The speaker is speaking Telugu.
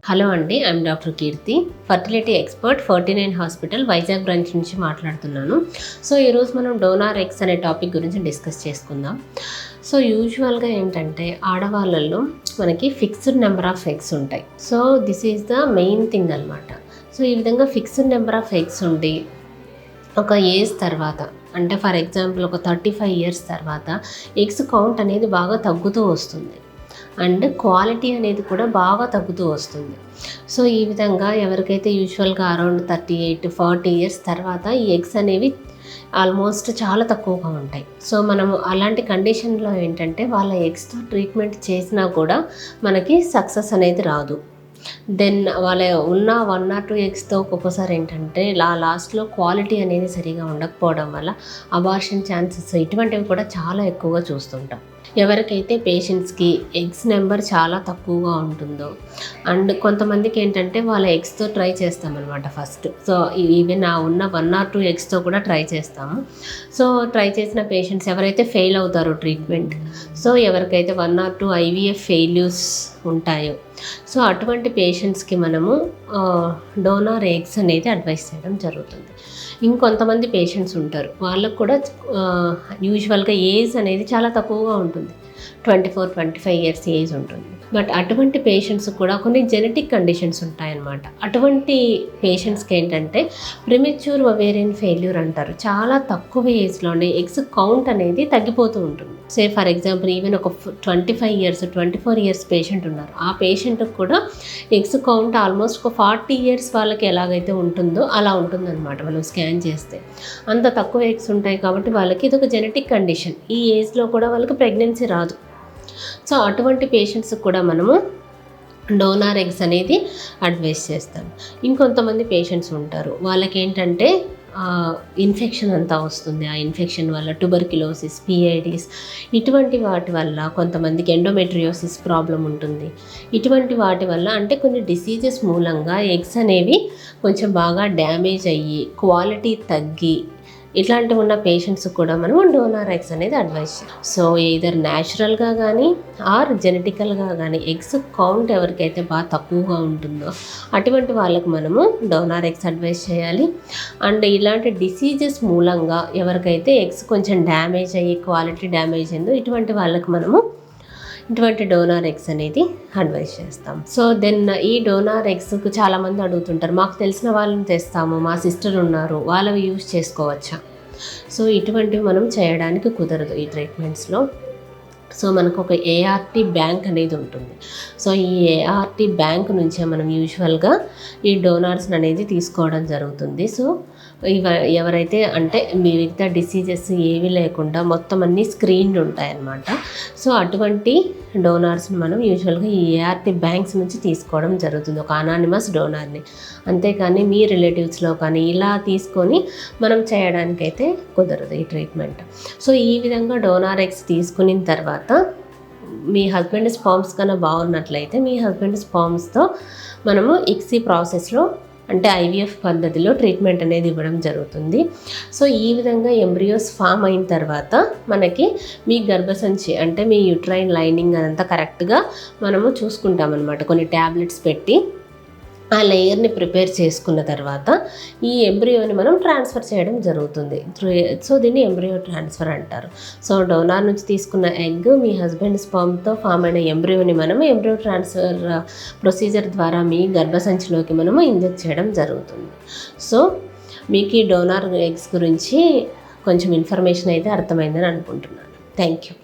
హలో అండి, I'm doctor Keerthi, fertility expert 49 hospital Vizag branch నుంచి మాట్లాడుతున్నాను. సో ఈరోజు మనం డోనార్ ఎగ్స్ అనే టాపిక్ గురించి డిస్కస్ చేసుకుందాం. సో యూజువల్గా ఏంటంటే ఆడవాళ్ళల్లో మనకి ఫిక్స్డ్ నెంబర్ ఆఫ్ ఎగ్స్ ఉంటాయి. So this is the main thing అనమాట. సో ఈ విధంగా ఫిక్స్డ్ నెంబర్ ఆఫ్ ఎగ్స్ ఉండి ఒక ఏజ్ తర్వాత, అంటే ఫర్ ఎగ్జాంపుల్ ఒక 35 years తర్వాత ఎగ్స్ కౌంట్ అనేది బాగా తగ్గుతూ వస్తుంది అండ్ క్వాలిటీ అనేది కూడా బాగా తగ్గుతూ వస్తుంది. సో ఈ విధంగా ఎవరికైతే యూజువల్గా అరౌండ్ 38-40 years తర్వాత ఈ ఎగ్స్ అనేవి ఆల్మోస్ట్ చాలా తక్కువగా ఉంటాయి. సో మనము అలాంటి కండిషన్లో ఏంటంటే వాళ్ళ ఎగ్స్తో ట్రీట్మెంట్ చేసినా కూడా మనకి సక్సెస్ అనేది రాదు. దెన్ వాళ్ళ ఉన్న 1 or 2 ఎగ్స్తో ఒక్కొక్కసారి ఏంటంటే లాస్ట్లో క్వాలిటీ అనేది సరిగా ఉండకపోవడం వల్ల అబార్షన్ ఛాన్సెస్ ఇటువంటివి కూడా చాలా ఎక్కువగా చూస్తుంటాం. ఎవరికైతే పేషెంట్స్కి ఎగ్స్ నెంబర్ చాలా తక్కువగా ఉంటుందో అండ్ కొంతమందికి ఏంటంటే వాళ్ళ ఎగ్స్తో ట్రై చేస్తామన్నమాట ఫస్ట్. సో ఈవెన్ ఆ ఉన్న 1 or 2 ఎగ్స్తో కూడా ట్రై చేస్తాము. సో ట్రై చేసిన పేషెంట్స్ ఎవరైతే ఫెయిల్ అవుతారో ట్రీట్మెంట్, సో ఎవరికైతే 1 or 2 IVF ఫెయిల్యూర్స్ ఉంటాయో, సో అటువంటి పేషెంట్స్కి మనము డోనార్ ఎగ్స్ అనేది అడ్వైస్ చేయడం జరుగుతుంది. ఇంకొంతమంది పేషెంట్స్ ఉంటారు, వాళ్ళకు కూడా యూజువల్గా ఏజ్ అనేది చాలా తక్కువగా ఉంటుంది, 24-25 years ఏజ్ ఉంటుంది. బట్ అటువంటి పేషెంట్స్ కూడా కొన్ని జెనెటిక్ కండిషన్స్ ఉంటాయన్నమాట. అటువంటి పేషెంట్స్కి ఏంటంటే ప్రిమెచ్యూర్ ఒవేరియన్ ఫెయిల్యూర్ అంటారు. చాలా తక్కువ ఏజ్లోనే ఎగ్స్ కౌంట్ అనేది తగ్గిపోతూ ఉంటుంది. సే ఫర్ ఎగ్జాంపుల్ ఈవెన్ ఒక 25 years 24 years పేషెంట్ ఉన్నారు, ఆ పేషెంట్కి కూడా ఎగ్స్ కౌంట్ ఆల్మోస్ట్ ఒక 40 years వాళ్ళకి ఎలాగైతే ఉంటుందో అలా ఉంటుందన్నమాట. వాళ్ళు స్కాన్ చేస్తే అంత తక్కువ ఎగ్స్ ఉంటాయి కాబట్టి వాళ్ళకి ఇది ఒక జెనెటిక్ కండిషన్. ఈ ఏజ్లో కూడా వాళ్ళకి ప్రెగ్నెన్సీ రాదు. సో అటువంటి పేషెంట్స్కి కూడా మనము డోనార్ ఎగ్స్ అనేది అడ్వైస్ చేస్తాం. ఇంకొంతమంది పేషెంట్స్ ఉంటారు, వాళ్ళకి ఏంటంటే ఇన్ఫెక్షన్ అంతా వస్తుంది. ఆ ఇన్ఫెక్షన్ వల్ల ట్యూబర్క్యులోసిస్, PIDs ఇటువంటి వాటి వల్ల కొంతమందికి ఎండోమెట్రియోసిస్ ప్రాబ్లం ఉంటుంది. ఇటువంటి వాటి వల్ల అంటే కొన్ని డిసీజెస్ మూలంగా ఎగ్స్ అనేవి కొంచెం బాగా డ్యామేజ్ అయ్యి క్వాలిటీ తగ్గి ఇట్లాంటివి ఉన్న పేషెంట్స్ కూడా మనం డోనార్ ఎగ్స్ అనేది అడ్వైస్ చేయాలి. సో ఎయిదర్ న్యాచురల్గా కానీ ఆర్ జెనెటికల్గా కానీ ఎగ్స్ కౌంట్ ఎవరికైతే బాగా తక్కువగా ఉంటుందో అటువంటి వాళ్ళకు మనము డోనార్ ఎగ్స్ అడ్వైస్ చేయాలి. అండ్ ఇలాంటి డిసీజెస్ మూలంగా ఎవరికైతే ఎగ్స్ కొంచెం డ్యామేజ్ అయ్యి క్వాలిటీ డ్యామేజ్ అయిందో ఇటువంటి వాళ్ళకు మనము ఇటువంటి డోనార్ ఎగ్స్ అనేది అడ్వైస్ చేస్తాం. సో దెన్ ఈ డోనార్ ఎగ్స్కు చాలామంది అడుగుతుంటారు, మాకు తెలిసిన వాళ్ళని తెస్తాము, మా సిస్టర్ ఉన్నారు, వాళ్ళవి యూజ్ చేసుకోవచ్చా? సో ఇటువంటివి మనం చేయడానికి కుదరదు ఈ ట్రీట్మెంట్స్లో. సో మనకు ఒక ART బ్యాంక్ అనేది ఉంటుంది. సో ఈ ART బ్యాంక్ నుంచే మనం యూజువల్గా ఈ డోనార్స్ అనేది తీసుకోవడం జరుగుతుంది. సో ఎవరైతే అంటే మిగతా డిసీజెస్ ఏవి లేకుండా మొత్తం అన్నీ స్క్రీన్డ్ ఉంటాయన్నమాట. సో అటువంటి డోనార్స్ని మనం యూజువల్గా ఈ ART బ్యాంక్స్ నుంచి తీసుకోవడం జరుగుతుంది, ఒక అనానిమస్ డోనార్ని. అంతేకాని మీ రిలేటివ్స్లో కానీ ఇలా తీసుకొని మనం చేయడానికైతే కుదరదు ఈ ట్రీట్మెంట్. సో ఈ విధంగా డోనార్ ఎగ్స్ తీసుకున్న తర్వాత మీ హస్బెండ్ స్పామ్స్ కన్నా బాగున్నట్లయితే మీ హస్బెండ్ స్పామ్స్తో మనము ICSI ప్రాసెస్లో అంటే IVF పద్ధతిలో ట్రీట్మెంట్ అనేది ఇవ్వడం జరుగుతుంది. సో ఈ విధంగా ఎంబ్రియోస్ ఫామ్ అయిన తర్వాత మనకి మీ గర్భసంచి అంటే మీ యూట్రైన్ లైనింగ్ అదంతా కరెక్ట్గా మనము చూసుకుంటామన్నమాట. కొన్ని ట్యాబ్లెట్స్ పెట్టి ఆ లేయర్ని ప్రిపేర్ చేసుకున్న తర్వాత ఈ ఎంబ్రియోని మనం ట్రాన్స్ఫర్ చేయడం జరుగుతుంది. సో దీన్ని ఎంబ్రియో ట్రాన్స్ఫర్ అంటారు. సో డోనార్ నుంచి తీసుకున్న ఎగ్ మీ హస్బెండ్ స్పర్మ్తో ఫామ్ అయిన ఎంబ్రియోని మనము ఎంబ్రియో ట్రాన్స్ఫర్ ప్రొసీజర్ ద్వారా మీ గర్భసంచిలోకి మనము ఇంజెక్ట్ చేయడం జరుగుతుంది. సో మీకు ఈ డోనార్ ఎగ్స్ గురించి కొంచెం ఇన్ఫర్మేషన్ అయితే అర్థమైందని అనుకుంటున్నాను. Thank you.